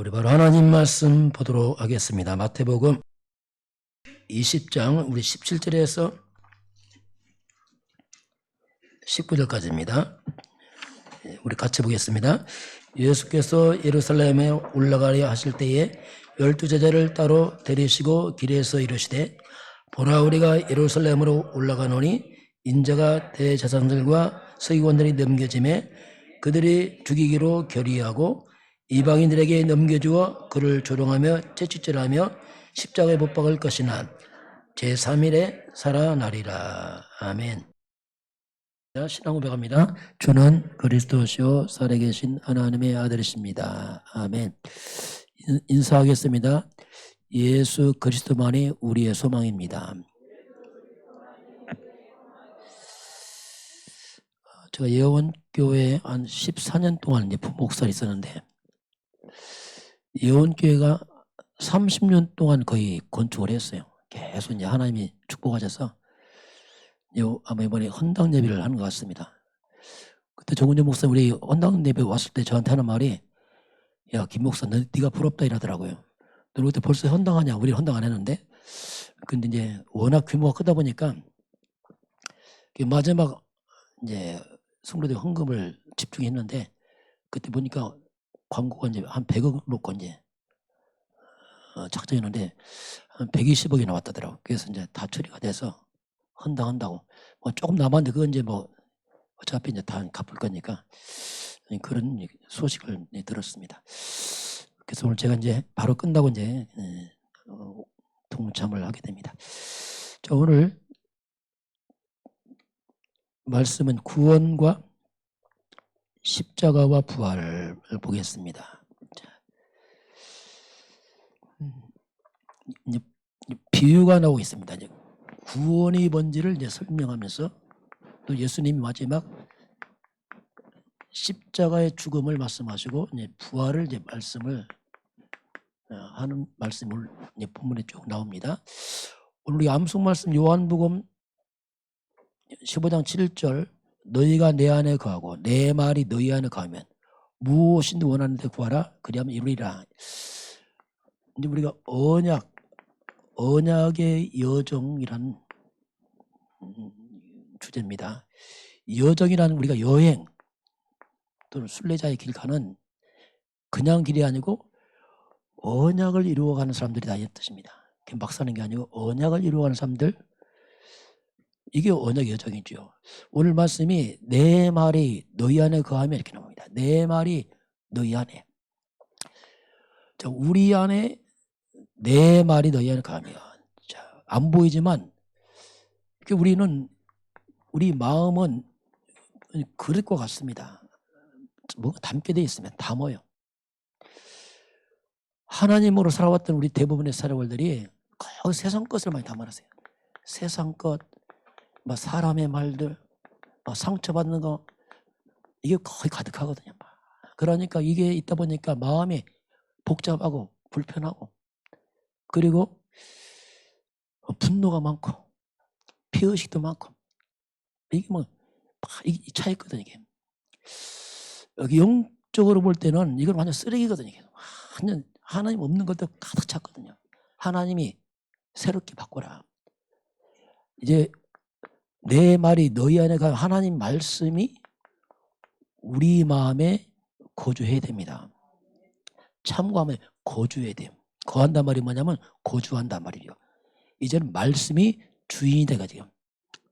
우리 바로 하나님 말씀 보도록 하겠습니다. 마태복음 20장 우리 17절에서 19절까지입니다. 우리 같이 보겠습니다. 예수께서 예루살렘에 올라가려 하실 때에 12제자를 따로 데리시고 길에서 이르시되 보라 우리가 예루살렘으로 올라가노니 인자가 대제사장들과 서기관들이 넘겨짐에 그들이 죽이기로 결의하고 이방인들에게 넘겨주어 그를 조롱하며 채찍질하며 십자가에 못 박을 것이나 제3일에 살아나리라. 아멘. 신앙 고백합니다. 주는 그리스도시요 살아계신 하나님의 아들이십니다. 아멘. 인사하겠습니다. 예수 그리스도만이 우리의 소망입니다. 제가 예원교회에 한 14년 동안 부목사를 있었는데 예원교회가 30년 동안 거의 건축을 했어요. 계속 이제 하나님이 축복하셔서 아마 이번에 헌당 예배를 하는 것 같습니다. 그때 정은재 목사 우리 헌당 예배 왔을 때 저한테 하는 말이 야, 김 목사 네가 부럽다 이러더라고요. 너 그때 벌써 헌당하냐? 우리 헌당 안 했는데. 근데 이제 워낙 규모가 크다 보니까 마지막 이제 성도들 헌금을 집중했는데 그때 보니까 광고가 이제 한 100억 놓고 이제 작정했는데 한 120억이 나왔다더라고요. 그래서 이제 다 처리가 돼서 헌당한다고. 뭐 조금 남았는데 그건 이제 뭐 어차피 이제 다 갚을 거니까 그런 소식을 들었습니다. 그래서 오늘 제가 이제 바로 끝나고 이제 동참을 하게 됩니다. 자, 오늘 말씀은 구원과 십자가와 부활을 보겠습니다. 이제 비유가 나오고 있습니다. 이제 구원이 뭔지를 이제 설명하면서 또 예수님이 마지막 십자가의 죽음을 말씀하시고 이제 부활을 이제 말씀을 하는 말씀을 이제 본문에 쭉 나옵니다. 오늘 우리 암송 말씀 요한복음 15장 7절 너희가 내 안에 거하고 내 말이 너희 안에 거하면 무엇인지 원하는 데 구하라 그리하면 이루리라. 이제 우리가 언약의 여정이란 주제입니다. 여정이라는 우리가 여행 또는 순례자의 길 가는 그냥 길이 아니고 언약을 이루어가는 사람들이다 이 뜻입니다. 막 사는 게 아니고 언약을 이루어가는 사람들, 이게 언약의 여정이죠. 오늘 말씀이 내 말이 너희 안에 거하면 이렇게 나옵니다. 내 말이 너희 안에. 자, 우리 안에 내 말이 너희 안에 거하면, 자, 안 보이지만 우리 마음은 그릇과 같습니다. 뭐가 담게 되어 있으면 담아요. 하나님으로 살아왔던 우리 대부분의 사람들이 거의 세상 것을 많이 담아놨어요. 세상 것, 사람의 말들, 상처받는 거, 이게 거의 가득하거든요. 그러니까 이게 있다 보니까 마음이 복잡하고 불편하고, 그리고 분노가 많고 피의식도 많고, 이게 이 차이거든요. 이게 여기 영적으로 볼 때는 이건 완전 쓰레기거든요. 완전 하나님 없는 것도 가득 찼거든요. 하나님이 새롭게 바꿔라. 이제 내 말이 너희 안에 가면 하나님 말씀이 우리 마음에 거주해야 됩니다. 참고하면 거주해야 돼요. 거한단 말이 뭐냐면 거주한단 말이죠. 이제는 말씀이 주인이 돼가지고,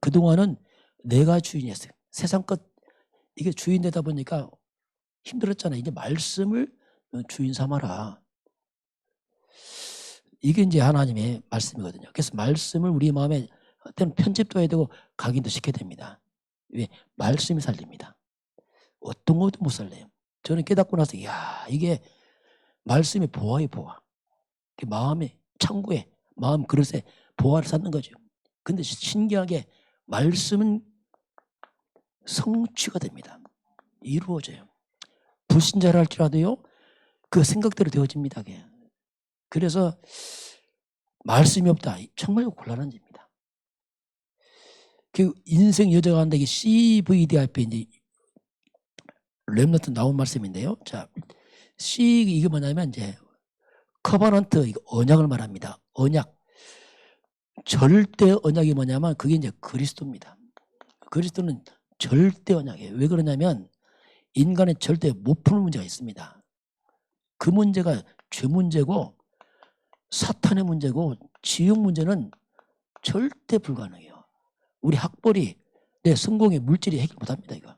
그동안은 내가 주인이었어요. 세상 것 이게 주인 되다 보니까 힘들었잖아요. 이제 말씀을 주인 삼아라. 이게 이제 하나님의 말씀이거든요. 그래서 말씀을 우리 마음에 때는 편집도 해야 되고 각인도 시켜야 됩니다. 왜? 말씀이 살립니다. 어떤 것도 못 살려요. 저는 깨닫고 나서 이게 말씀이 보화에 보화. 마음의 창고에, 마음 그릇에 보화를 쌓는 거죠. 근데 신기하게 말씀은 성취가 됩니다. 이루어져요. 불신자를 할지라도요, 그 생각대로 되어집니다. 그래서 말씀이 없다. 정말 곤란한 일입니다. 그 인생 여정을 하는데 이게 CVD 앞에 이제 렘넌트 나온 말씀인데요. 자, 이게 뭐냐면 이제 커버넌트, 언약을 말합니다. 언약. 절대 언약이 뭐냐면 그게 이제 그리스도입니다. 그리스도는 절대 언약이에요. 왜 그러냐면 인간의 절대 못 푸는 문제가 있습니다. 그 문제가 죄 문제고 사탄의 문제고 지옥 문제는 절대 불가능해요. 우리 학벌이 내 성공의 물질이 해결 못합니다. 이거.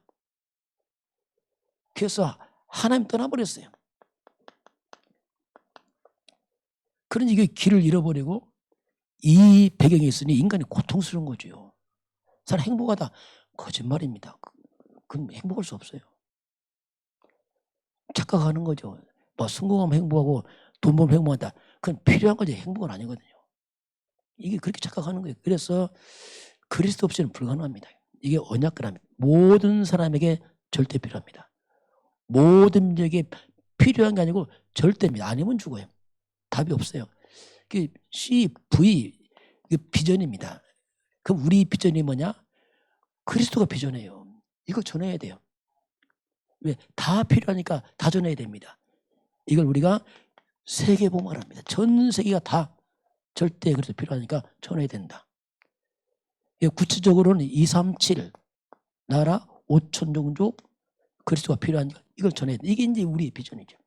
그래서 하나님 떠나버렸어요. 그러니 이게 길을 잃어버리고 이 배경이 있으니 인간이 고통스러운 거죠. 사람 행복하다. 거짓말입니다. 그건 행복할 수 없어요. 착각하는 거죠. 뭐 성공하면 행복하고 돈 벌면 행복하다. 그건 필요한 거지 행복은 아니거든요. 이게 그렇게 착각하는 거예요. 그래서 그리스도 없이는 불가능합니다. 이게 언약이랍니다. 모든 사람에게 절대 필요합니다. 모든 적에 필요한 게 아니고 절대입니다. 아니면 죽어요. 답이 없어요. CV 비전입니다. 그럼 우리 비전이 뭐냐? 그리스도가 비전이에요. 이거 전해야 돼요. 왜? 다 필요하니까 다 전해야 됩니다. 이걸 우리가 세계복음을 합니다. 전 세계가 다 절대 그래서 필요하니까 전해야 된다. 구체적으로는 237 나라 5천 종족 그리스도가 필요하니까 이걸 전해야 돼. 이게 이제 우리의 비전이죠.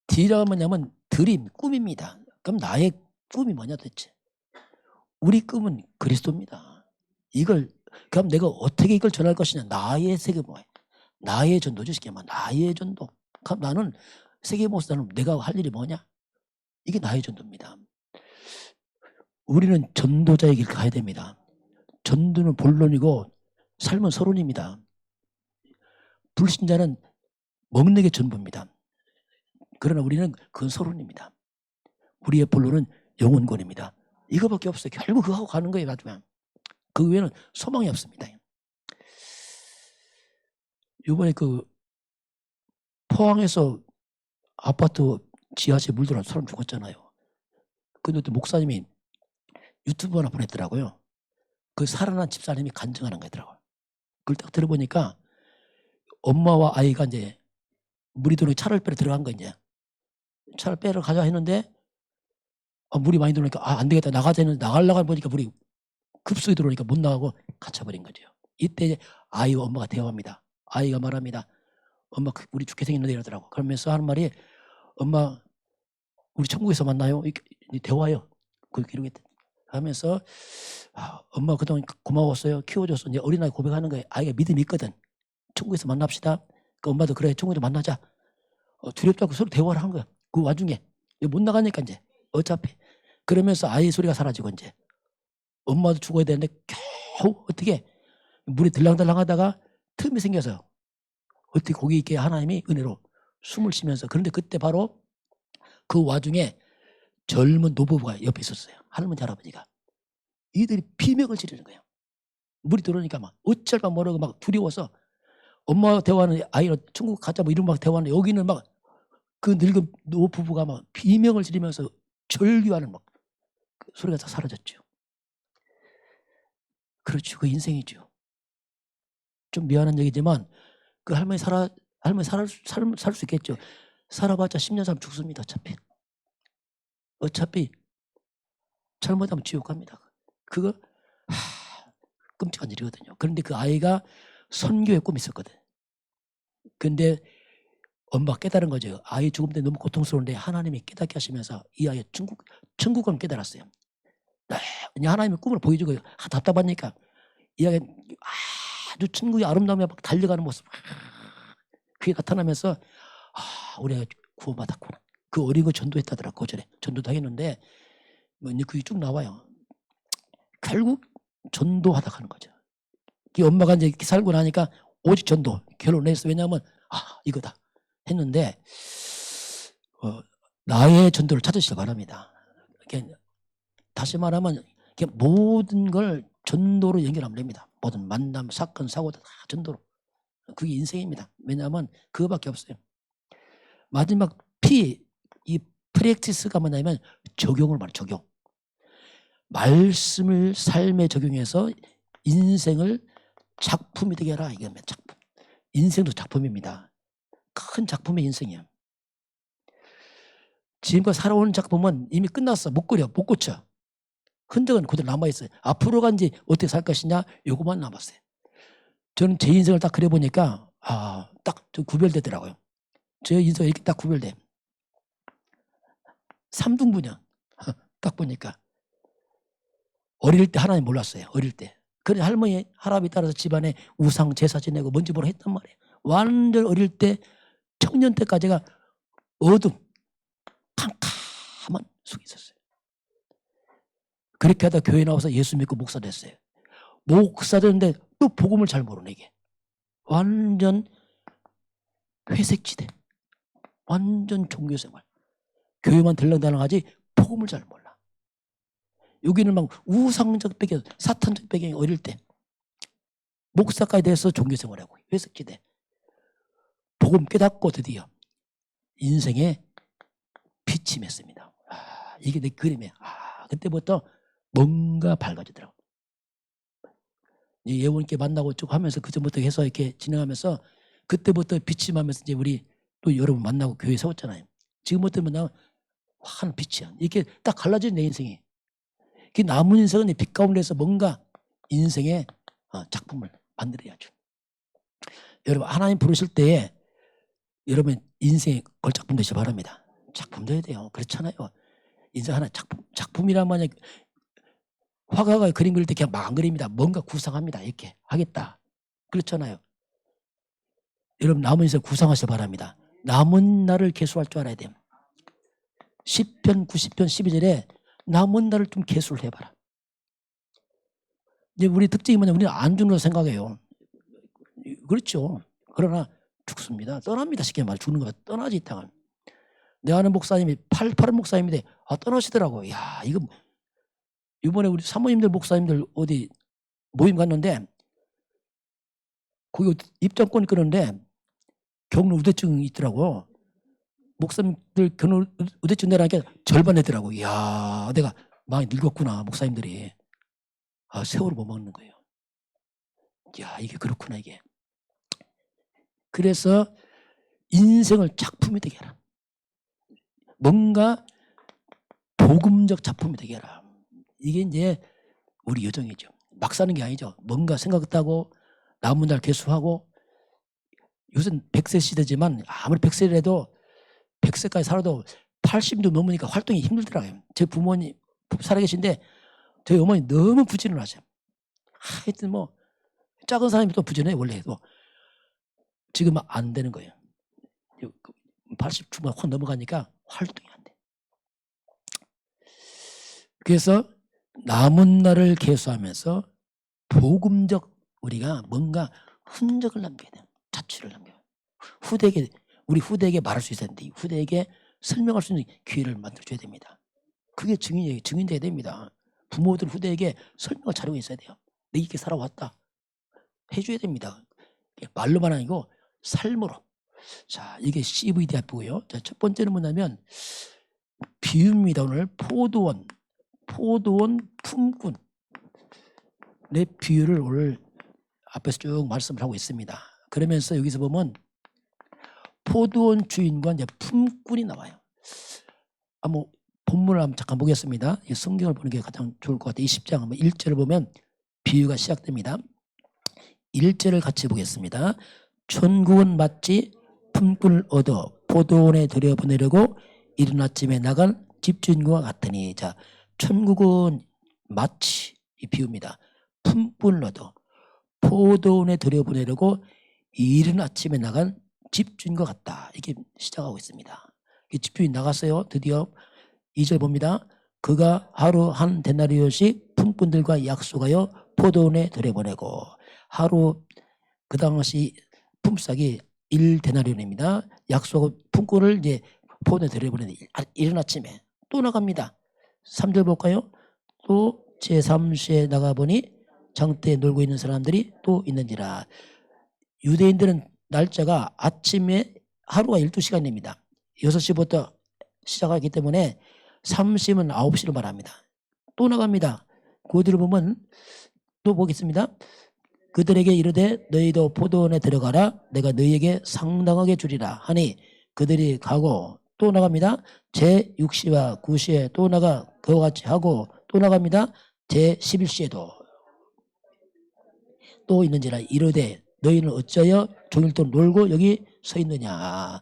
D라고 뭐냐면 드림, 꿈입니다. 그럼 나의 꿈이 뭐냐 도대체? 우리 꿈은 그리스도입니다. 그럼 내가 어떻게 이걸 전할 것이냐? 나의 세계복음, 나의 전도죠. 쉽게 말하면 나의 전도. 그럼 나는 세계복음에서 내가 할 일이 뭐냐? 이게 나의 전도입니다. 우리는 전도자의 길 가야 됩니다. 전도는 본론이고 삶은 서론입니다. 불신자는 먹는 게 전부입니다. 그러나 우리는 그건 서론입니다. 우리의 본론은 영혼권입니다. 이거밖에 없어요. 결국 그거 하고 가는 거예요. 가지고 그 외에는 소망이 없습니다. 이번에 그 포항에서 아파트 지하실에 물 들어와서 사람 죽었잖아요. 근데 또 목사님이 유튜브 하나 보냈더라고요. 그 살아난 집사님이 간증하는 거더라고요. 그걸 딱 들어보니까 엄마와 아이가 이제 물이 들어오니 차를 빼러 들어간 거 이제. 차를 빼러 가자 했는데 물이 많이 들어오니까 안 되겠다 나가자 했는데 나가려고 보니까 물이 급속히 들어오니까 못 나가고 갇혀버린 거죠. 이때 아이와 엄마가 대화합니다. 아이가 말합니다. 엄마 우리 죽게 생겼는데 이러더라고. 그러면서 하는 말이 엄마 우리 천국에서 만나요. 대화요. 그 기록했대. 하면서 엄마 그동안 고마웠어요. 키워줘서 이제 어린아이 고백하는 거예요. 아이가 믿음이 있거든. 천국에서 만납시다. 그 엄마도 그래 천국에서 만나자. 두렵지 않고 서로 대화를 한 거야. 그 와중에 못 나가니까 이제 어차피 그러면서 아이 소리가 사라지고 이제 엄마도 죽어야 되는데 겨우 어떻게 물이 들랑들랑하다가 틈이 생겨서 어떻게 거기 있게 하나님이 은혜로 숨을 쉬면서 그런데 그때 바로 그 와중에 젊은 노부부가 옆에 있었어요. 할머니 할아버지가. 이들이 비명을 지르는 거예요. 물이 들어오니까 막 어쩔 바 모르고 막 두려워서 엄마 대화는 아이는 천국 가자 뭐 이런 막 대화는 여기는 막 그 늙은 노부부가 막 비명을 지르면서 절규하는 막 그 소리가 다 사라졌죠. 그렇죠. 그 인생이죠. 좀 미안한 얘기지만 그 할머니 살 수 있겠죠. 살아봤자 10년 살면 죽습니다. 어차피 잘못하면 지옥 갑니다. 그거 끔찍한 일이거든요. 그런데 그 아이가 선교의 꿈이 있었거든. 근데 엄마가 깨달은 거죠. 아이 죽음 때문에 너무 고통스러운데 하나님이 깨닫게 하시면서 이 아이의 천국을 깨달았어요. 하나님의 꿈을 보여주고 답답하니까 이 아이가 아주 천국의 아름다움에 막 달려가는 모습 그게 나타나면서 우리가 구원받았구나. 그 어린 거 전도했다더라. 고전에 전도도 했는데 그게 쭉 나와요. 결국 전도하다 가는 거죠. 이 엄마가 이제 살고 나니까 오직 전도 결혼했어. 왜냐하면 이거다 했는데 나의 전도를 찾으시기 바랍니다. 다시 말하면 모든 걸 전도로 연결하면 됩니다. 모든 만남, 사건, 사고도 다 전도로. 그게 인생입니다. 왜냐하면 그거밖에 없어요. 마지막 이 프랙티스가 뭐냐면 적용을 말해요. 적용. 말씀을 삶에 적용해서 인생을 작품이 되게 하라. 이게 작품. 인생도 작품입니다. 큰 작품의 인생이에요. 지금까지 살아온 작품은 이미 끝났어. 못 그려, 못 고쳐. 흔적은 그대로 남아있어요. 앞으로 간지 어떻게 살 것이냐, 요것만 남았어요. 저는 제 인생을 딱 그려보니까 딱 좀 구별되더라고요. 제 인생이 이렇게 딱 구별돼. 3등분이야. 딱 보니까. 어릴 때 하나님 몰랐어요. 어릴 때. 그래 할머니, 할아버지 따라서 집안에 우상 제사 지내고 뭔지 모르고 했단 말이에요. 완전 어릴 때 청년 때까지가 어둠, 캄캄한 속에 있었어요. 그렇게 하다 교회 나와서 예수 믿고 목사 됐어요. 목사 됐는데 또 복음을 잘 모르네 이게. 완전 회색지대. 완전 종교생활. 교회만 들렁달렁하지 복음을 잘 몰라. 여기는 막 우상적 배경, 사탄적 배경이 어릴 때. 목사까지 돼서 종교생활하고 회색지대. 복음 깨닫고 드디어 인생에 빛이 맺습니다. 이게 내 그림이에요. 그때부터 뭔가 밝아지더라고. 예원께 만나고 쭉 하면서 그전부터 해서 이렇게 진행하면서 그때부터 빛이 나면서 이제 우리 또 여러분 만나고 교회 세웠잖아요. 지금부터 만나면 환한 빛이야. 이렇게 딱 갈라진 내 인생이. 그 남은 인생은 빛 가운데서 뭔가 인생의 작품을 만들어야죠. 여러분 하나님 부르실 때에 여러분 인생의 걸작품 되시기 바랍니다. 작품 돼야 돼요. 그렇잖아요. 인생 하나 작품이란 말이야. 화가가 그림 그릴 때 그냥 막 안 그립니다. 뭔가 구상합니다. 이렇게 하겠다. 그렇잖아요. 여러분 남은 인생 구상하시기 바랍니다. 남은 날을 계수할 줄 알아야 돼요. 10편, 90편, 12절에 남은 날을 좀 계수를 해봐라. 이제 우리 특징이 뭐냐면 우리는 안 죽는 거 생각해요. 그렇죠. 그러나 죽습니다. 떠납니다. 쉽게 말 죽는 거 떠나지 이 땅은. 내가 아는 목사님이 88 목사님인데 떠나시더라고요. 야 이거 이번에 우리 사모님들 목사님들 어디 모임 갔는데 거기 입장권이 끄는데 경로 우대증이 있더라고요. 목사님들 경로 우대증 내라니까 절반 내더라고요. 이야 내가 많이 늙었구나 목사님들이. 세월을 못 먹는 거예요. 야 이게 그렇구나 이게. 그래서 인생을 작품이 되게 해라. 뭔가 복음적 작품이 되게 해라. 이게 이제 우리 여정이죠. 막 사는 게 아니죠. 뭔가 생각했다고 남은 날 개수하고 요새는 100세 시대지만 아무리 100세라도 100세까지 살아도 80도 넘으니까 활동이 힘들더라고요. 제 부모님 살아계신데 저희 어머니 너무 부지런하세요. 하여튼 뭐 작은 사람이 또 부지런해 원래도. 지금 안 되는 거예요. 80 중반 확 넘어가니까 활동이 안 돼. 그래서 남은 날을 계수하면서 복음적 우리가 뭔가 흔적을 남겨야 돼요. 자취를 남겨요. 후대에게 우리 후대에게 말할 수 있어야 되는데 후대에게 설명할 수 있는 기회를 만들어줘야 됩니다. 그게 증인돼야 됩니다. 부모들 후대에게 설명을 잘하고 있어야 돼요. 내가 이렇게 살아왔다. 해줘야 됩니다. 말로만 아니고 삶으로. 자, 이게 CVDF고요. 자, 첫 번째는 뭐냐면 비유입니다. 오늘 포도원 품꾼 내 비유를 오늘 앞에서 쭉 말씀을 하고 있습니다. 그러면서 여기서 보면 포도원 주인과 이제 품꾼이 나와요. 한번 본문을 한번 잠깐 보겠습니다. 이 성경을 보는 게 가장 좋을 것 같아요. 20장 한번 1절을 보면 비유가 시작됩니다. 1절을 같이 보겠습니다. 천국은 마치 품꾼을 얻어 포도원에 들여보내려고 이른 아침에 나간 집주인과 같으니. 자, 천국은 마치 이 비유입니다. 품꾼을 얻어 포도원에 들여보내려고 이른 아침에 나간 집주인과 같다. 이렇게 시작하고 있습니다. 집주인 나갔어요. 드디어 2절 봅니다. 그가 하루 한 데나리온씩 품꾼들과 약속하여 포도원에 들여보내고. 하루 그 당시 품삯이 1데나리온입니다. 약속하고 품꾼을 이제 포도원에 들여보내는 이른 아침에 또 나갑니다. 3절 볼까요? 또 제3시에 나가보니 장터에 놀고 있는 사람들이 또 있는지라. 유대인들은 날짜가 아침에 하루가 12시간입니다. 6시부터 시작하기 때문에 30은 9시를 말합니다. 또 나갑니다. 그 뒤로 보면 또 보겠습니다. 그들에게 이르되 너희도 포도원에 들어가라. 내가 너희에게 상당하게 주리라 하니 그들이 가고 또 나갑니다. 제6시와 9시에 또 나가 그와 같이 하고 또 나갑니다. 제11시에도 또 있는지라 이르되 너희는 어찌하여 종일 동안 놀고 여기 서 있느냐.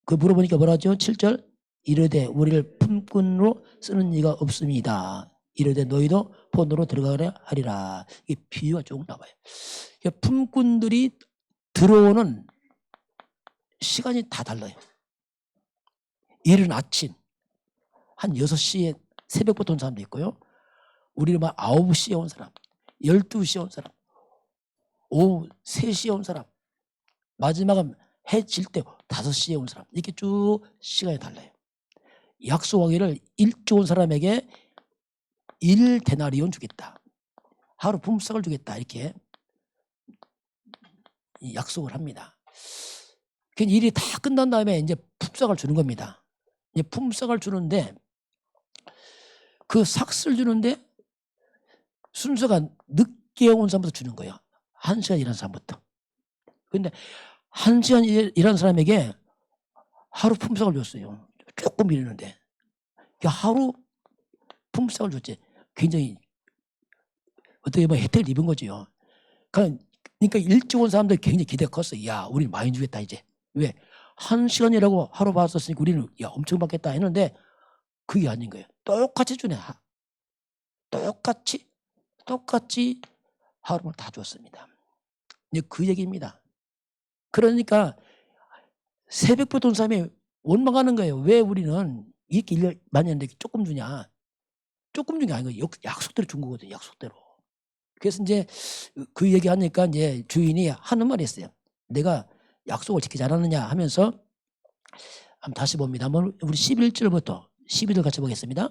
그 물어보니까 뭐라 하죠? 7절 이르되 우리를 품꾼으로 쓰는 이가 없습니다. 이르되 너희도 포도로 들어가려 하리라. 이게 비유가 조금 나와요. 품꾼들이 들어오는 시간이 다 달라요. 이른 아침 한 6시에 새벽부터 온 사람도 있고요. 우리는 막 9시에 온 사람, 12시에 온 사람, 오후 3시에 온 사람, 마지막은 해 질 때 5시에 온 사람, 이렇게 쭉 시간이 달라요. 약속하기를 일찍 온 사람에게 1데나리온 주겠다. 하루 품삯을 주겠다. 이렇게 약속을 합니다. 그 일이 다 끝난 다음에 이제 품삯을 주는 겁니다. 이제 품삯을 주는데 그 삭스를 주는데 순서가 늦게 온 사람부터 주는 거예요. 1시간 일한 사람부터. 그런데 1시간 일한 사람에게 하루 품삯을 줬어요. 조금 일했는데. 하루 품삯을 줬지. 굉장히 어떻게 보면 혜택을 입은 거죠. 그러니까 일찍 온 사람들 굉장히 기대가 컸어요. 야, 우리 많이 주겠다 이제. 왜? 1시간이라고 하루 받았으니까 우리는 야 엄청 받겠다 했는데 그게 아닌 거예요. 똑같이 주네. 똑같이 하루를 다 줬습니다. 이제 그 얘기입니다. 그러니까 새벽부터 온 사람이 원망하는 거예요. 왜 우리는 이렇게 일 많이 했는데 조금 주냐. 조금 준 게 아니고 약속대로 준 거거든요. 약속대로. 그래서 이제 그 얘기하니까 이제 주인이 하는 말이 있어요. 내가 약속을 지키지 않았느냐 하면서 한번 다시 봅니다. 한번 우리 11절부터 12절 같이 보겠습니다.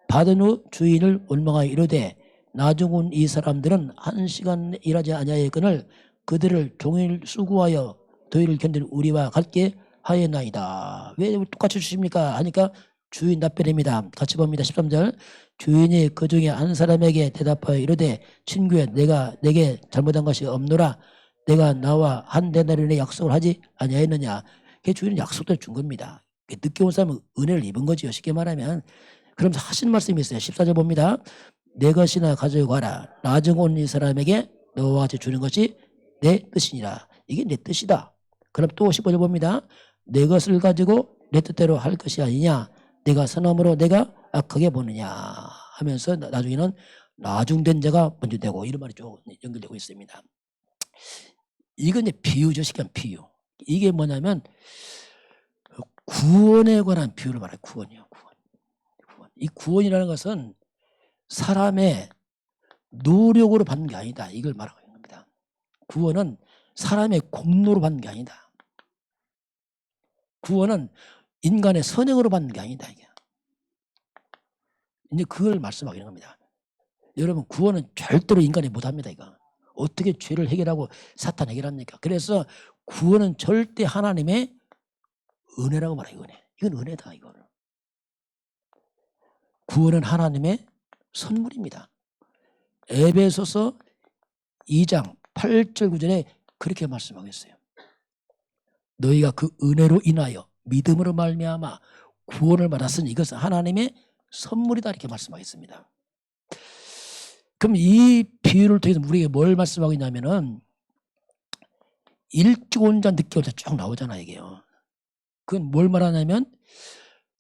받은 후 주인을 원망하여 이르되 나중 온 이 사람들은 1시간 일하지 아니하였거늘 그들을 종일 수고하여 더위를 견딘 우리와 같게 하였나이다. 왜 똑같이 주십니까? 하니까 주인 답변입니다. 같이 봅니다. 13절 주인이 그 중에 한 사람에게 대답하여 이르되 친구야 내가 내게 잘못한 것이 없노라. 내가 나와 한 데나리온의 약속을 하지 아니하였느냐. 그게 주인은 약속대로 준 겁니다. 늦게 온 사람은 은혜를 입은 거지요. 쉽게 말하면. 그러면서 하시는 말씀이 있어요. 14절 봅니다. 내 것이나 가져가라. 나중 온 이 사람에게 너와 같이 주는 것이 내 뜻이니라. 이게 내 뜻이다. 그럼 또 15절 봅니다. 내 것을 가지고 내 뜻대로 할 것이 아니냐. 내가 선함으로 내가 악하게 보느냐 하면서 나중에는 나중된 자가 먼저 되고 이런 말이 쭉 연결되고 있습니다. 이건 이제 비유죠. 시간 비유. 이게 뭐냐면 구원에 관한 비유를 말해요. 구원이요. 구원. 이 구원이라는 것은 사람의 노력으로 받는 게 아니다. 이걸 말하고 있는 겁니다. 구원은 사람의 공로로 받는 게 아니다. 구원은 인간의 선행으로 받는 게 아니다. 이게. 이제 그걸 말씀하고 있는 겁니다. 여러분 구원은 절대로 인간이 못합니다. 이거. 어떻게 죄를 해결하고 사탄 해결합니까? 그래서 구원은 절대 하나님의 은혜라고 말해요. 은혜. 이건 은혜다. 이거는. 구원은 하나님의 선물입니다. 에베소서 2장 8절 9절에 그렇게 말씀하고 있어요. 너희가 그 은혜로 인하여 믿음으로 말미암아 구원을 받았으니 이것은 하나님의 선물이다 이렇게 말씀하겠습니다. 그럼 이 비유를 통해서 우리에게 뭘 말씀하고 있냐면은 일찍 온 자 늦게 온 자 쭉 나오잖아요. 이게요. 그건 뭘 말하냐면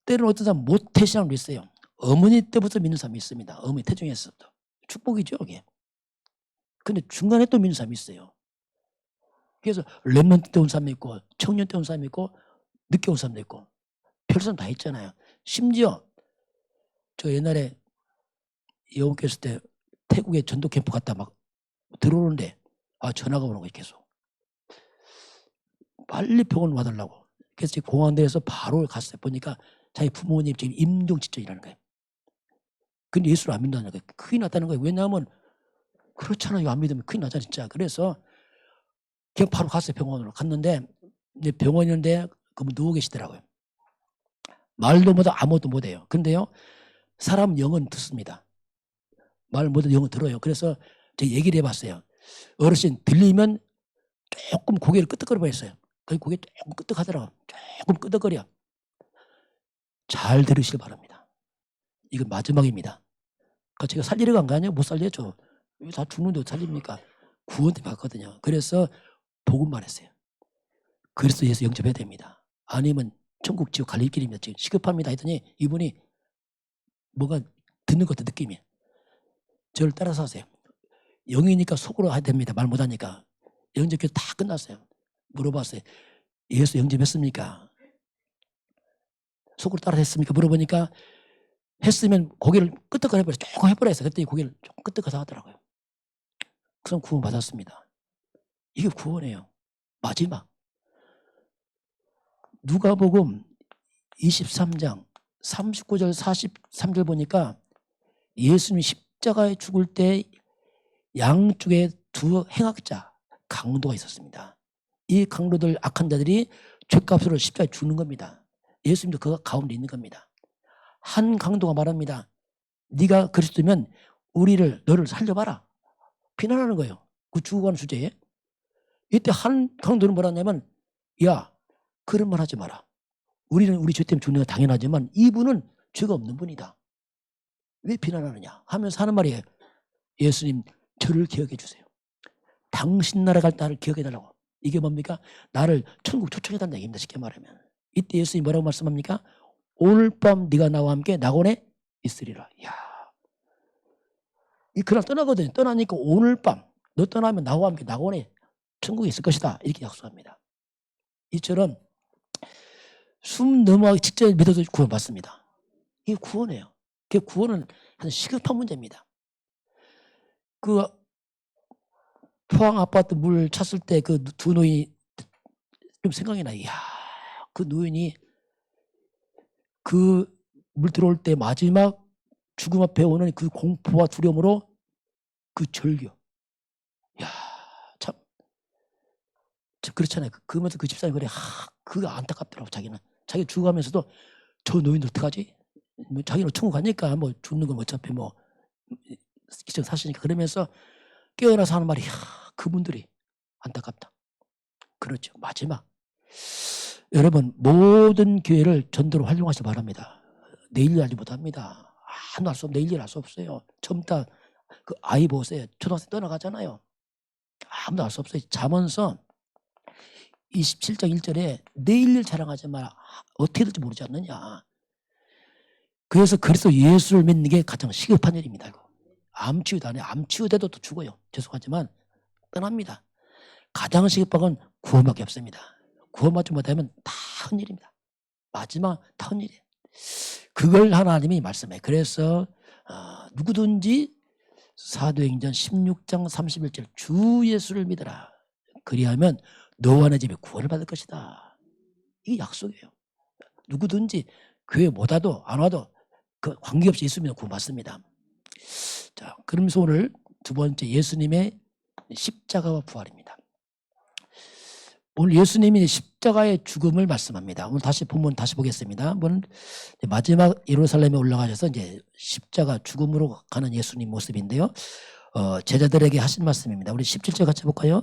때로는 어떤 사람 모태 신앙도 있어요. 어머니 때부터 믿는 사람이 있습니다. 어머니 태중에서부터. 축복이죠 이게. 근데 중간에 또 믿는 사람이 있어요. 그래서 렘넌트 때 온 사람이 있고 청년 때 온 사람이 있고 늦게 온 사람도 있고 별 사람 다 있잖아요. 심지어 저 옛날에 여우께 있을 때 태국에 전도 캠프 갔다 막 들어오는데 전화가 오는 거예요. 계속. 빨리 병원 와달라고. 그래서 공항대에서 바로 갔어요. 보니까 자기 부모님 지금 임종직전이라는 거예요. 근데 예수를 안 믿는다는 거예요. 큰일 났다는 거예요. 왜냐하면 그렇잖아요. 안 믿으면 큰일 나잖아 진짜. 그래서 그냥 바로 갔어요. 병원으로 갔는데 이제 병원인데 그분 누워 계시더라고요. 말도 못하고 아무것도 못해요. 근데요 사람 영은 듣습니다. 말 못해도 영은 들어요. 그래서 제가 얘기를 해봤어요. 어르신 들리면 조금 고개를 끄덕거려 버렸어요. 그 고개 조금 끄덕하더라고. 조금 끄덕거려. 잘 들으시길 바랍니다. 이건 마지막입니다. 그러니까 제가 살리려고 한 거 아니에요? 못 살렸죠. 왜 다 죽는데 어떻게 살립니까? 구원 때문에 받거든요. 그래서 복음만 했어요. 그래서 예수 영접해야 됩니다. 아니면 천국 지옥 갈릴 길입니다. 지금 시급합니다 했더니 이분이 뭐가 듣는 것도 느낌이 저를 따라서 하세요. 영이니까 속으로 해야 됩니다. 말 못하니까. 영접교 다 끝났어요. 물어봤어요. 예수 영접했습니까? 속으로 따라 했습니까? 물어보니까 했으면 고개를 끄덕거려 해버려서 조금 해버렸어요. 그랬더니 고개를 조금 끄덕거려 하더라고요. 그럼 구원 받았습니다. 이게 구원이에요. 마지막. 누가복음 23장 39절 43절 보니까 예수님이 십자가에 죽을 때 양쪽에 두 행악자 강도가 있었습니다. 이 강도들 악한 자들이 죄값으로 십자가에 죽는 겁니다. 예수님도 그 가운데 있는 겁니다. 한 강도가 말합니다. 네가 그리스도면 너를 살려봐라. 비난하는 거예요. 그 죽어가는 주제에. 이때 한 강도는 뭐라 하냐면 야 그런 말 하지 마라. 우리는 우리 죄 때문에 죽는 건 당연하지만 이분은 죄가 없는 분이다. 왜 비난하느냐 하면서 하는 말이에요. 예수님 저를 기억해 주세요. 당신 나라 갈 때 나를 기억해 달라고. 이게 뭡니까? 나를 천국 초청해 달라는 얘기입니다. 쉽게 말하면. 이때 예수님이 뭐라고 말씀합니까? 오늘 밤 네가 나와 함께 낙원에 있으리라. 이야. 그날 떠나거든요. 떠나니까 오늘 밤 너 떠나면 나와 함께 낙원에 천국에 있을 것이다. 이렇게 약속합니다. 이처럼 숨 넘어가기 직전에 믿어도 구원받습니다. 이게 구원이에요. 그 구원은 아주 시급한 문제입니다. 그 포항 아파트 물 찼을 때 그 두 노인이 좀 생각이 나요. 이야, 그 노인이 그 물 들어올 때 마지막 죽음 앞에 오는 그 공포와 두려움으로 그 절규. 이야, 참 그렇잖아요. 그러면서 그 집사님 그래, 그거 안타깝더라고. 자기는 자기 죽어가면서도 저 노인들 어떡하지? 뭐 자기는 천국 가니까 뭐 죽는 건 어차피 뭐 기적 사시니까 그러면서 깨어나서 하는 말이 그분들이 안타깝다. 그렇죠. 마지막. 여러분 모든 기회를 전도로 활용하시기 바랍니다. 내일 일 알지 못합니다. 아무도 알 수 없어요. 내일 일 알 수 없어요. 처음부터 그 아이 보세요. 초등학생 떠나가잖아요. 아무도 알 수 없어요. 잠언서 27장 1절에 내일 일 자랑하지 마라. 어떻게 될지 모르지 않느냐. 그래서 그리스도 예수를 믿는 게 가장 시급한 일입니다. 암 치유도 안 해요. 암 치유돼도 또 죽어요. 죄송하지만 떠납니다. 가장 시급한 건 구원밖에 없습니다. 구원받지 못하면 다 헛일입니다. 마지막 다 헛일이에요. 그걸 하나님이 말씀해요. 그래서 누구든지 사도행전 16장 31절 주 예수를 믿어라. 그리하면 너와 내 집에 구원을 받을 것이다. 이게 약속이에요. 누구든지 교회 못 와도 안 와도 그 관계없이 예수 믿으면 구원받습니다. 자, 그러면서 오늘 두 번째 예수님의 십자가와 부활입니다. 오늘 예수님이 십자가의 죽음을 말씀합니다. 오늘 다시 본문 다시 보겠습니다. 오늘 마지막 예루살렘에 올라가셔서 이제 십자가 죽음으로 가는 예수님 모습인데요. 제자들에게 하신 말씀입니다. 우리 17절 같이 볼까요?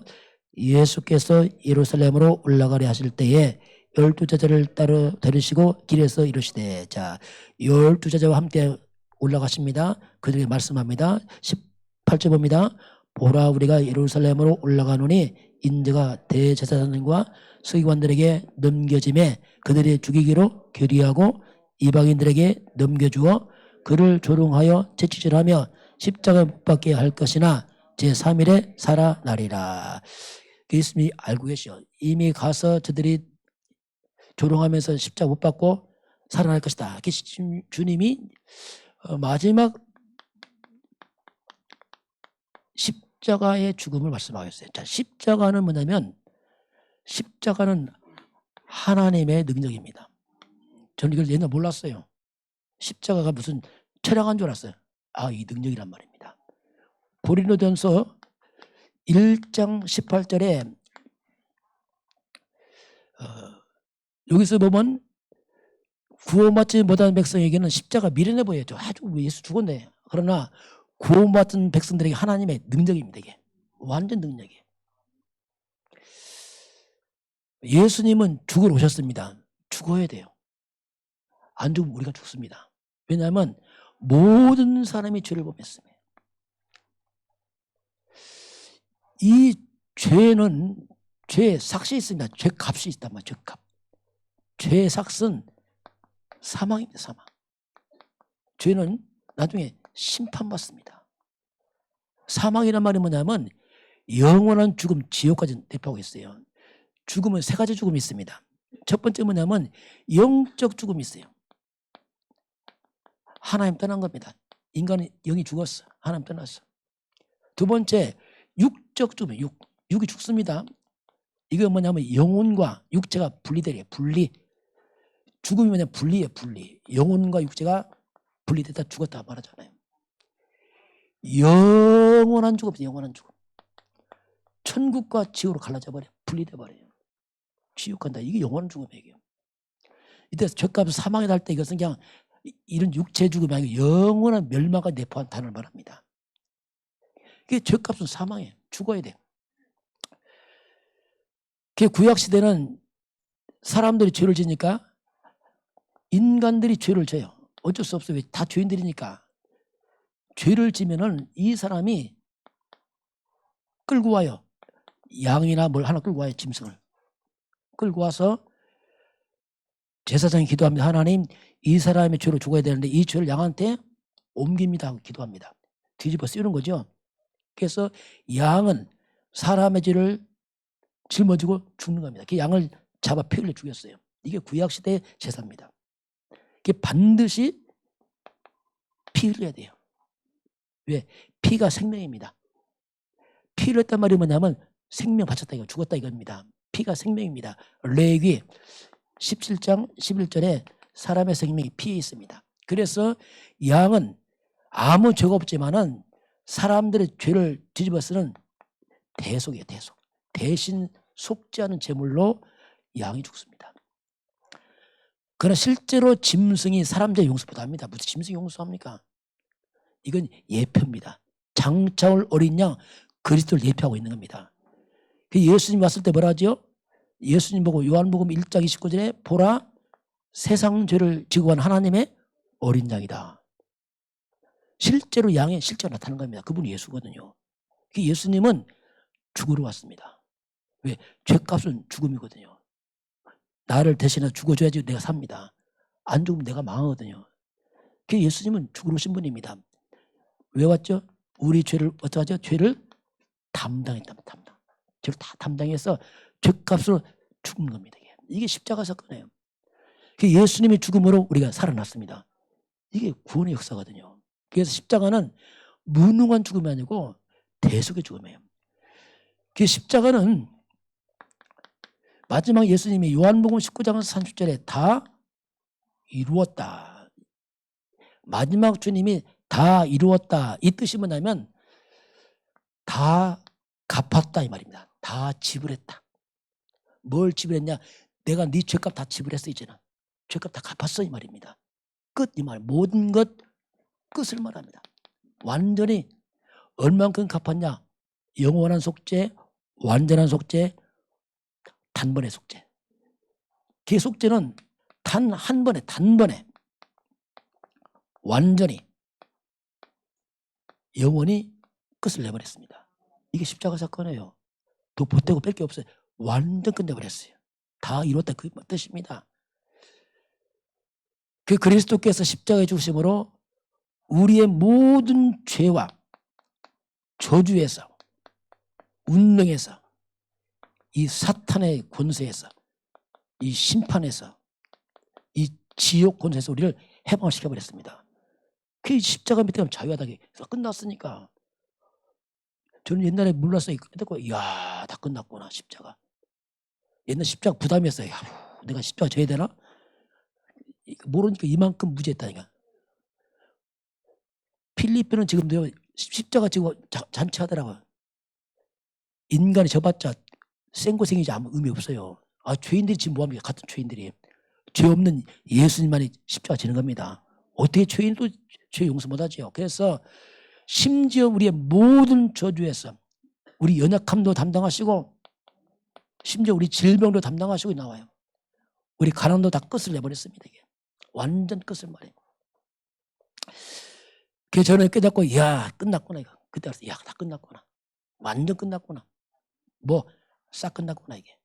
예수께서 예루살렘으로 올라가려 하실 때에 12제자를 따로 데리시고 길에서 이르시되 자 12제자와 함께 올라가십니다. 그들에게 말씀합니다. 18절 봅니다. 보라 우리가 예루살렘으로 올라가노니 인자가 대제사장과 서기관들에게 넘겨짐에 그들이 죽이기로 결의하고 이방인들에게 넘겨주어 그를 조롱하여 채찍질하며 십자가에 못 박게 할 것이나 제3일에 살아나리라. 예수님이 알고 계시오. 이미 가서 저들이 조롱하면서 십자가 못 박고 살아날 것이다. 주님이 마지막 십자가의 죽음을 말씀하셨어요. 자, 십자가는 뭐냐면 십자가는 하나님의 능력입니다. 저는 이걸 옛날에 몰랐어요. 십자가가 무슨 철학한 줄 알았어요. 이 능력이란 말입니다. 고린도전서 1장 18절에 여기서 보면 구원받지 못한 백성에게는 십자가 미련해 보였죠. 아주 예수 죽었네. 그러나 구원받은 백성들에게 하나님의 능력입니다. 이게 완전 능력이에요. 예수님은 죽으러 오셨습니다. 죽어야 돼요. 안 죽으면 우리가 죽습니다. 왜냐하면 모든 사람이 죄를 범했습니다. 이 죄는 죄의 삭이 있습니다. 죄 값이 있단 말이에요. 죄 값. 죄의 삭은 사망입니다. 사망. 죄는 나중에 심판받습니다. 사망이란 말이 뭐냐면 영원한 죽음, 지옥까지 대표하고 있어요. 죽음은 세 가지 죽음이 있습니다. 첫 번째 뭐냐면 영적 죽음이 있어요. 하나님 떠난 겁니다. 인간은 영이 죽었어. 하나님 떠났어. 두 번째 육적 죽음, 육이 죽습니다. 이게 뭐냐면 영혼과 육체가 분리되래요. 분리. 죽음이 뭐냐면 분리예요. 분리. 영혼과 육체가 분리됐다 죽었다 말하잖아요. 영원한 죽음, 영원한 죽음. 천국과 지옥으로 갈라져 버려. 분리돼 버려요. 지옥 간다. 이게 영원한 죽음이에요. 이때 죄값은 사망에 달 때 이것은 그냥 이런 육체 죽음이 아니고 영원한 멸망과 내포한 단어를 말합니다. 이게 죄값은 사망이에요. 죽어야 돼요. 구약시대는 사람들이 죄를 지니까 인간들이 죄를 져요. 어쩔 수 없어요. 다 죄인들이니까. 죄를 지면은 이 사람이 끌고 와요. 양이나 뭘 하나 끌고 와요. 짐승을. 끌고 와서 제사장이 기도합니다. 하나님, 이 사람의 죄로 죽어야 되는데 이 죄를 양한테 옮깁니다 하고 기도합니다. 뒤집어 쓰는 거죠. 그래서 양은 사람의 죄를 짊어지고 죽는 겁니다. 그 양을 잡아 피 흘려 죽였어요. 이게 구약시대의 제사입니다. 이게 반드시 피 흘려야 돼요. 왜? 피가 생명입니다. 피 흘렸단 말이 뭐냐면 생명 바쳤다 이거, 죽었다 이겁니다. 피가 생명입니다. 레위기 17장 11절에 사람의 생명이 피에 있습니다. 그래서 양은 아무 죄가 없지만은 사람들의 죄를 뒤집어 쓰는 대속이에요. 대속. 대신 속지 않은 제물로 양이 죽습니다. 그러나 실제로 짐승이 사람 죄 용서 못합니다. 무슨 짐승이 용서합니까? 이건 예표입니다. 장차올 어린 양 그리스도를 예표하고 있는 겁니다. 예수님 왔을 때 뭐라 하죠? 예수님 보고 요한복음 1장 29절에 보라 세상 죄를 지고 간 하나님의 어린 양이다. 실제로 양의 실제로 나타나는 겁니다. 그분이 예수거든요. 예수님은 죽으러 왔습니다. 왜? 죄값은 죽음이거든요. 나를 대신해 죽어줘야지 내가 삽니다. 안 죽으면 내가 망하거든요. 예수님은 죽으러 오신 분입니다. 왜 왔죠? 우리 죄를 어떻게 하죠? 죄를 담당했다. 담당. 죄를 다 담당해서 죄값으로 죽은 겁니다. 이게 십자가 사건이에요. 예수님의 죽음으로 우리가 살아났습니다. 이게 구원의 역사거든요. 그래서 십자가는 무능한 죽음이 아니고 대속의 죽음이에요. 십자가는 마지막 예수님이 요한복음 19장 30절에 다 이루었다. 마지막 주님이 다 이루었다. 이 뜻이 뭐냐면 다 갚았다 이 말입니다. 다 지불했다. 뭘 지불했냐? 내가 네 죄값 다 지불했어 이제는. 죄값 다 갚았어 이 말입니다. 끝 이 말. 모든 것 끝을 말합니다. 완전히 얼만큼 갚았냐? 영원한 속죄, 완전한 속죄, 단번에 속죄. 그 속죄는 단 한 번에 단번에 완전히 영원히 끝을 내버렸습니다. 이게 십자가 사건이에요. 더 보태고 뺄 게 없어요. 완전 끝내버렸어요. 다 이뤘다 그 뜻입니다. 그 그리스도께서 십자가에 죽으심으로 우리의 모든 죄와 저주에서 운명에서 이 사탄의 권세에서 이 심판에서 이 지옥 권세에서 우리를 해방을 시켜버렸습니다. 그 십자가 밑에 가면 자유하다고 끝났으니까. 저는 옛날에 몰랐어요. 이야 다 끝났구나 십자가. 옛날 십자가 부담이었어요. 내가 십자가 져야 되나? 모르니까 이만큼 무지했다니까. 필리핀은 지금도 십자가 지고 잔치하더라고요. 인간이 져봤자 생고생이지 아무 의미 없어요. 죄인들이 지금 뭐합니까? 같은 죄인들이. 죄 없는 예수님만이 십자가 지는 겁니다. 어떻게 죄인도 죄 용서 못하죠. 그래서 심지어 우리의 모든 저주에서 우리 연약함도 담당하시고 심지어 우리 질병도 담당하시고 나와요. 우리 가난도 다 끝을 내버렸습니다. 이게 완전 끝을 말해요. 그 전에 깨닫고 야 끝났구나 이거. 그때 알았어. 야 다 끝났구나. 완전 끝났구나. 뭐 싹 끝났구나 이게.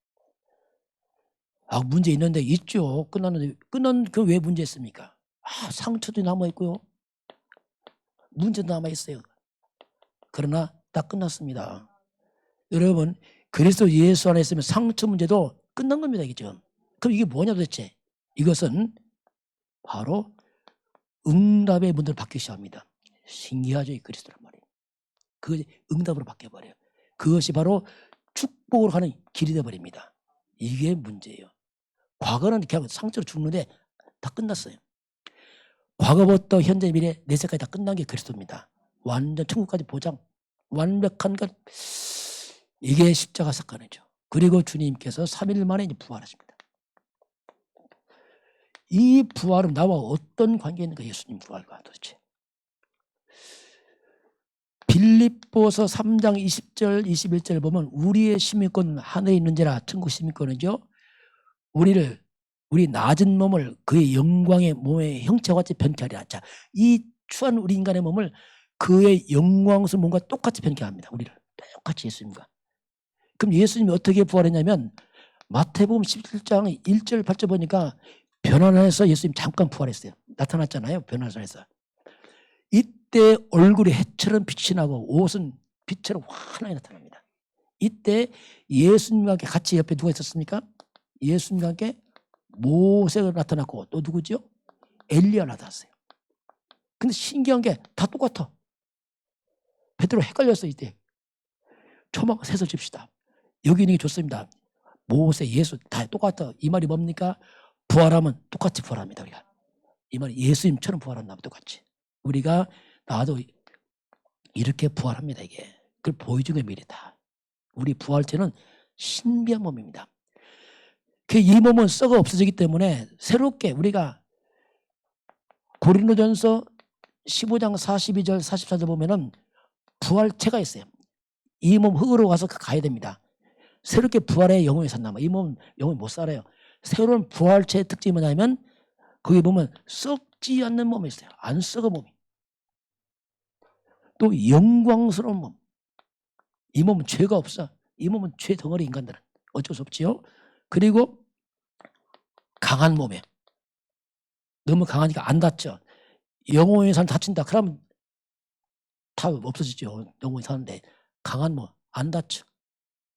아 문제 있는데 있죠. 끝났는데 끝난 그 왜 문제 있습니까? 아 상처도 남아 있고요. 문제도 남아 있어요. 그러나 다 끝났습니다. 여러분 그리스도 예수 안에 있으면 상처 문제도 끝난 겁니다. 이게 지금. 그럼 이게 뭐냐 도대체. 이것은 바로 응답의 문을 받기 시작합니다. 신기하죠. 이 그리스도란 말이에요. 그 응답으로 바뀌어버려요. 그것이 바로 축복으로 가는 길이 되어버립니다. 이게 문제예요. 과거는 그냥 상처로 죽는데 다 끝났어요. 과거부터 현재 미래 내세까지 다 끝난 게 그리스도입니다. 완전 천국까지 보장. 완벽한 것. 이게 십자가 사건이죠. 그리고 주님께서 3일 만에 이제 부활하십니다. 이 부활은 나와 어떤 관계가 있는가? 예수님 부활과 도대체. 빌립보서 3장 20절 21절 보면 우리의 시민권은 하늘에 있는지라 천국 시민권이죠. 우리 낮은 몸을 그의 영광의 몸의 형체와 같이 변케하리라. 자, 이 추한 우리 인간의 몸을 그의 영광스러운 몸과 똑같이 변케합니다. 우리를 똑같이 예수님과. 그럼 예수님이 어떻게 부활했냐면 마태복음 17장 1절 8절 보니까 변화산에서 예수님 잠깐 부활했어요. 나타났잖아요. 변화산에서. 이때 얼굴이 해처럼 빛이 나고 옷은 빛처럼 환하게 나타납니다. 이때 예수님과 함께 같이 옆에 누가 있었습니까? 예수님과 함께 모세가 나타났고 또 누구죠? 엘리야 나타났어요. 근데 신기한 게 다 똑같아. 베드로 헷갈렸어 이때. 초막 셋을 칩시다. 여기 있는 게 좋습니다. 모세, 예수 다 똑같아. 이 말이 뭡니까? 부활하면 똑같이 부활합니다. 우리가. 이 말이 예수님처럼 부활한다면 똑같이. 우리가 나도 이렇게 부활합니다. 이게. 그걸 보여준 게 미래다. 우리 부활체는 신비한 몸입니다. 이 몸은 썩어 없어지기 때문에 새롭게 우리가 고린도전서 15장 42절 44절 보면은 부활체가 있어요. 이 몸 흙으로 가서 가야 됩니다. 새롭게 부활의 영혼이 산다면 이 몸 영혼이 못 살아요. 새로운 부활체의 특징이 뭐냐면 거기 보면 썩지 않는 몸이 있어요. 안 썩어 몸이. 또 영광스러운 몸. 이 몸은 죄가 없어. 이 몸은 죄 덩어리 인간들은 어쩔 수 없지요. 그리고 강한 몸에 너무 강하니까 안 다쳐. 영혼이 산 다친다. 그러면 다 없어지죠. 영혼이 사는데 강한 몸 안 다쳐.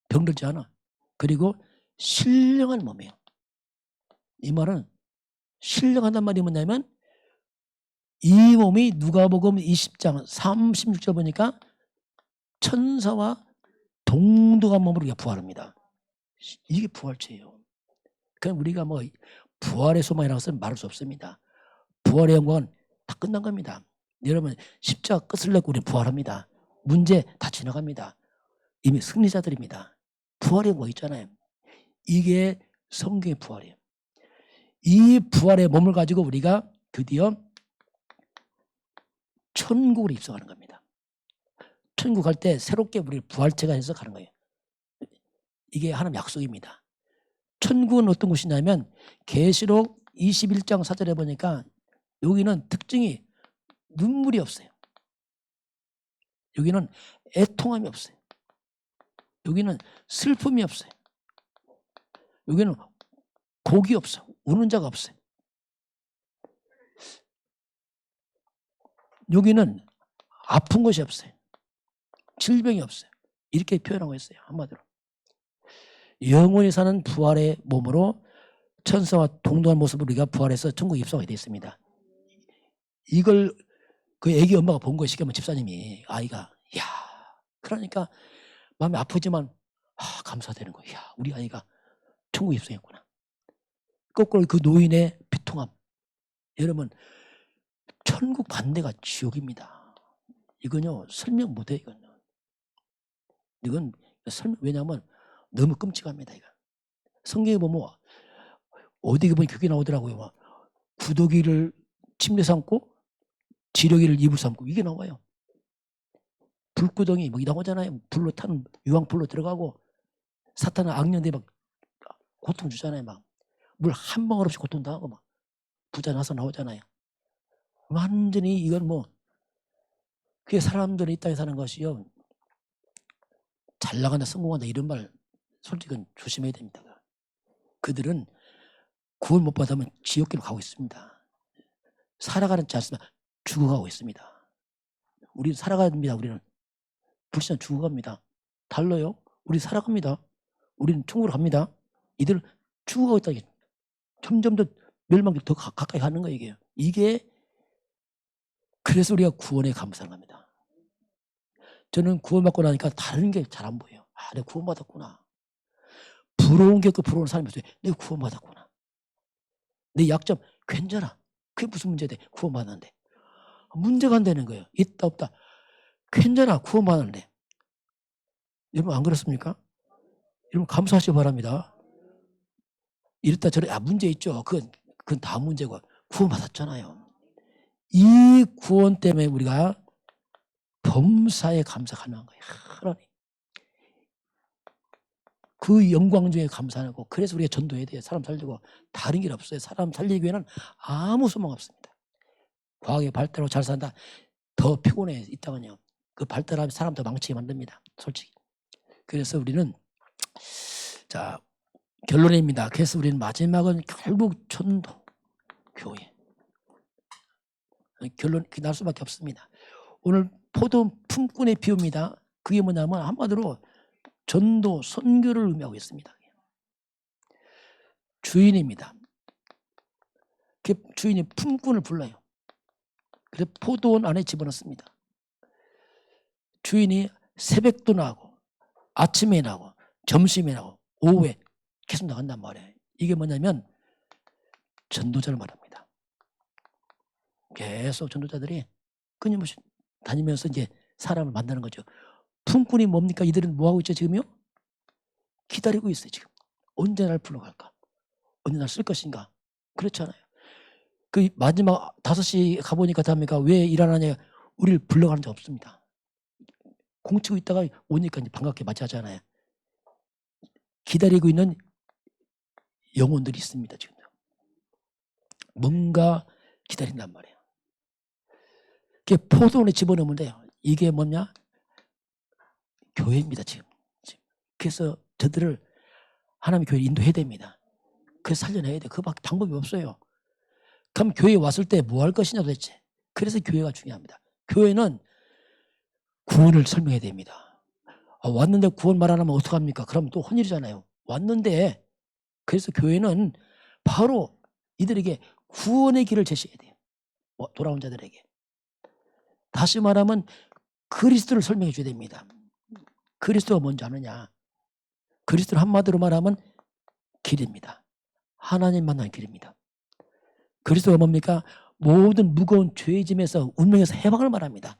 병들지 않아. 그리고 신령한 몸이에요. 이 말은 신령하단 말이 뭐냐면 이 몸이 누가복음 20장 36절 보니까 천사와 동등한 몸으로 우리가 부활합니다. 이게 부활체예요. 그럼 우리가 뭐 부활의 소망이라는 것은 말할 수 없습니다. 부활의 영광은 다 끝난 겁니다. 여러분 십자가 끝을 내고 우리는 부활합니다. 문제 다 지나갑니다. 이미 승리자들입니다. 부활의 영광 있잖아요. 이게 성경의 부활이에요. 이 부활의 몸을 가지고 우리가 드디어 천국으로 입성하는 겁니다. 천국 갈 때 새롭게 우리 부활체가 해서 가는 거예요. 이게 하나님 약속입니다. 천국은 어떤 곳이냐면 계시록 21장 4절에 보니까 여기는 특징이 눈물이 없어요. 여기는 애통함이 없어요. 여기는 슬픔이 없어요. 여기는 곡이 없어. 우는 자가 없어요. 여기는 아픈 것이 없어요. 질병이 없어요. 이렇게 표현하고 있어요. 한마디로. 영원히 사는 부활의 몸으로 천사와 동등한 모습으로 우리가 부활해서 천국에 입성하게 되어 있습니다. 이걸 그 애기 엄마가 본 거예요. 시켜면 집사님이 아이가 야 그러니까 마음이 아프지만 감사되는 거예요. 야 우리 아이가 천국에 입성했구나. 거꾸로 그 노인의 비통함. 여러분 천국 반대가 지옥입니다. 이건요 설명 못해 이건 설명 왜냐하면 너무 끔찍합니다. 이거 성경에 보면 어디 보면 그게 나오더라고요. 구더기를 침대 삼고 지렁이를 이불 삼고 이게 나와요. 불구덩이 뭐 나오잖아요. 불로 타는 유황불로 들어가고 사탄은 악령들이 막 고통 주잖아요. 막 물 한 방울 없이 고통 당하고 막 부자 나서 나오잖아요. 완전히 이건 뭐 그게 사람들이 이 땅에 사는 것이요. 잘 나간다 성공한다 이런 말 솔직히 조심해야 됩니다. 그들은 구원 못 받으면 지옥길로 가고 있습니다. 살아가는 자 않습니다. 죽어가고 있습니다. 우리는 살아갑니다. 우리는 불신은 죽어갑니다. 달라요. 우리 살아갑니다. 우리는 천국으로 갑니다. 이들 죽어가고 있다. 점점 더 멸망길 더 가까이 가는 거예요. 이게 그래서 우리가 구원에 감사를 합니다. 저는 구원받고 나니까 다른 게 잘 안 보여요. 아, 내가 구원받았구나. 부러운 게 그 부러운 사람이 있어요. 내가 구원받았구나. 내 약점 괜찮아. 그게 무슨 문제야 돼. 구원받았는데. 문제가 안 되는 거예요. 있다 없다. 괜찮아. 구원받았는데. 여러분 안 그렇습니까? 여러분 감사하시기 바랍니다. 이랬다 저랬다 문제 있죠. 그건 다 문제고 구원받았잖아요. 이 구원 때문에 우리가 범사에 감사하는 거예요. 하나님. 그 영광 중에 감사하고 그래서 우리가 전도해야 돼요. 사람 살리고 다른 길 없어요. 사람 살리기 위해는 아무 소망 없습니다. 과학의 발달하고 잘 산다. 더 피곤해 있다가요. 그 발달하면 사람 더 망치게 만듭니다. 솔직히. 그래서 우리는 자 결론입니다. 그래서 우리는 마지막은 결국 전도, 교회. 결론 날 수밖에 없습니다. 오늘 포도 품꾼의 비유입니다. 그게 뭐냐면 한마디로 전도, 선교를 의미하고 있습니다. 주인입니다. 주인이 품꾼을 불러요. 그래서 포도원 안에 집어넣습니다. 주인이 새벽도 나고 아침에 나고 점심에 나고 오후에 계속 나간단 말이에요. 이게 뭐냐면 전도자를 말합니다. 계속 전도자들이 끊임없이 다니면서 이제 사람을 만나는 거죠. 품꾼이 뭡니까? 이들은 뭐하고 있죠 지금요? 기다리고 있어요 지금. 언제 날 불러갈까? 언제 날 쓸 것인가? 그렇잖아요. 그 마지막 5시 가보니까 답니까? 왜 일 안 하냐? 우리를 불러가는 적 없습니다. 공치고 있다가 오니까 이제 반갑게 맞이하잖아요. 기다리고 있는 영혼들이 있습니다 지금. 뭔가 기다린단 말이에요. 그게 포도원에 집어넣으면 돼요. 이게 뭐냐? 교회입니다 지금. 그래서 저들을 하나님의 교회에 인도해야 됩니다. 그래서 살려내야 돼요. 그밖에 방법이 없어요. 그럼 교회에 왔을 때 뭐 할 것이냐 도대체. 그래서 교회가 중요합니다. 교회는 구원을 설명해야 됩니다. 왔는데 구원 말 안 하면 어떡합니까? 그럼 또 혼일이잖아요. 왔는데 그래서 교회는 바로 이들에게 구원의 길을 제시해야 돼요. 돌아온 자들에게. 다시 말하면 그리스도를 설명해 줘야 됩니다. 그리스도가 뭔지 아느냐. 그리스도를 한마디로 말하면 길입니다. 하나님 만나는 길입니다. 그리스도가 뭡니까? 모든 무거운 죄의 짐에서 운명에서 해방을 말합니다.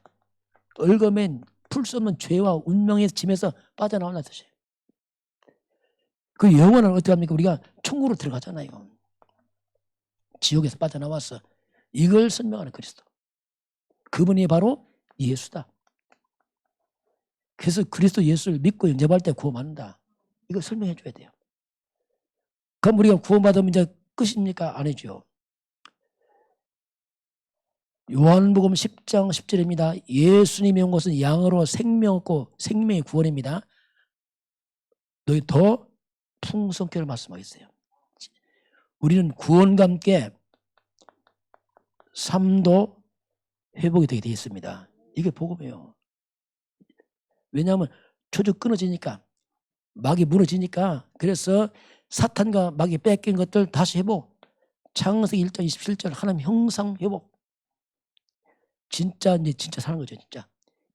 얽어맨 풀 수 없는 죄와 운명의 짐에서 빠져나오는 뜻이에요. 그 영혼은 어떻게 합니까? 우리가 천국으로 들어가잖아요. 지옥에서 빠져나와서 이걸 설명하는 그리스도. 그분이 바로 예수다. 그래서 그리스도 예수를 믿고 영접할 때 구원받는다. 이걸 설명해 줘야 돼요. 그럼 우리가 구원받으면 이제 끝입니까? 아니죠. 요한복음 10장 10절입니다. 예수님이 온 것은 양으로 생명 얻고 생명의 구원입니다. 너희 더 풍성케를 말씀하겠어요. 우리는 구원과 함께 삶도 회복이 되게 되어 있습니다. 이게 복음이에요. 왜냐하면 조직 끊어지니까 막이 무너지니까 그래서 사탄과 막이 뺏긴 것들 다시 회복. 창세기 1장 27절 하나님 형상 회복. 진짜 사는 거죠 진짜.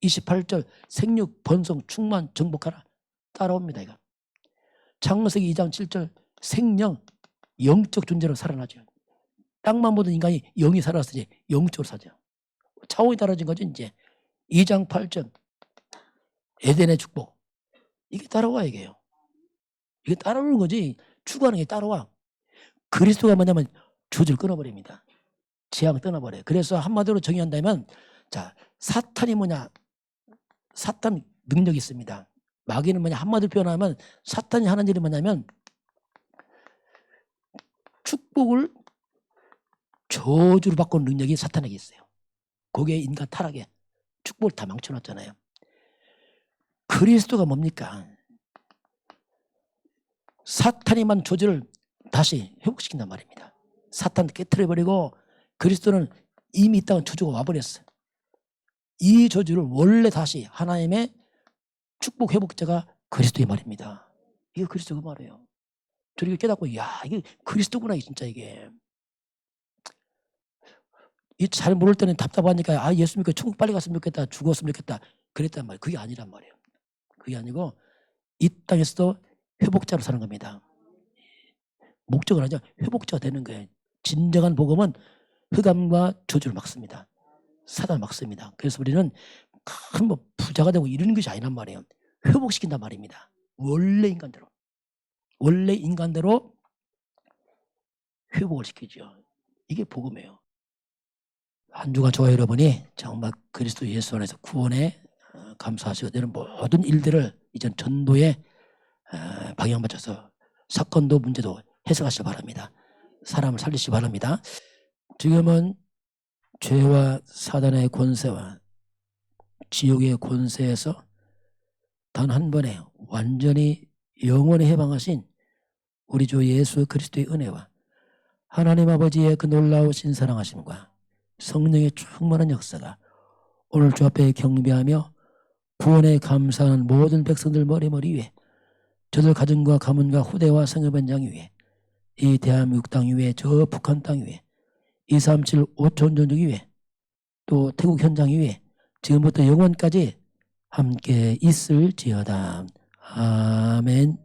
28절 생육 번성 충만 정복하라 따라옵니다. 이거. 창세기 2장 7절 생령 영적 존재로 살아나죠. 땅만 보던 인간이 영이 살아서 이제 영적으로 사죠. 차원이 달라진 거죠 이제. 2장 8절 에덴의 축복. 이게 따라와 이게요. 이게 따라오는 거지. 추구하는 게 따라와. 그리스도가 뭐냐면 조직을 끊어버립니다. 재앙 떠나버려요. 그래서 한마디로 정의한다면 자 사탄이 뭐냐. 사탄 능력이 있습니다. 마귀는 뭐냐, 한마디로 표현하면 사탄이 하는 일이 뭐냐면 축복을 저주로 바꾸는 능력이 사탄에게 있어요. 거기에 인간 타락에 축복을 다 망쳐놨잖아요. 그리스도가 뭡니까? 사탄이만 저주를 다시 회복시킨단 말입니다. 사탄 깨트려버리고 그리스도는 이미 있다는 저주가 와버렸어요. 이 저주를 원래 다시 하나님의 축복 회복자가 그리스도의 말입니다. 이게 그리스도 그 말이에요. 저렇게 깨닫고 야 이게 그리스도구나 진짜 이게. 잘 모를 때는 답답하니까 아 예수 믿고 천국 빨리 갔으면 좋겠다, 죽었으면 좋겠다 그랬단 말이에요. 그게 아니란 말이에요. 그게 아니고 이 땅에서도 회복자로 사는 겁니다. 목적은 아니죠. 회복자가 되는 거예요. 진정한 복음은 흑암과 저주를 막습니다. 사단을 막습니다. 그래서 우리는 큰 뭐 부자가 되고 이러는 것이 아니란 말이에요. 회복시킨단 말입니다. 원래 인간대로 회복을 시키죠. 이게 복음이에요. 한 주간 저와 여러분이 정말 그리스도 예수 안에서 구원에 감사하시고 되는 모든 일들을 이전 전도에 방향 맞춰서 사건도 문제도 해석하시기 바랍니다. 사람을 살리시기 바랍니다. 지금은 죄와 사단의 권세와 지옥의 권세에서 단 한 번에 완전히 영원히 해방하신 우리 주 예수 그리스도의 은혜와 하나님 아버지의 그 놀라우신 사랑하심과 성령의 충만한 역사가 오늘 주 앞에 경배하며 구원에 감사하는 모든 백성들 머리머리 위에 저들 가정과 가문과 후대와 성읍 현장 위에 이 대한민국 땅 위에 저 북한 땅 위에 237 5천 전적 위에 또 태국 현장 위에 지금부터 영원까지 함께 있을지어다. 아멘.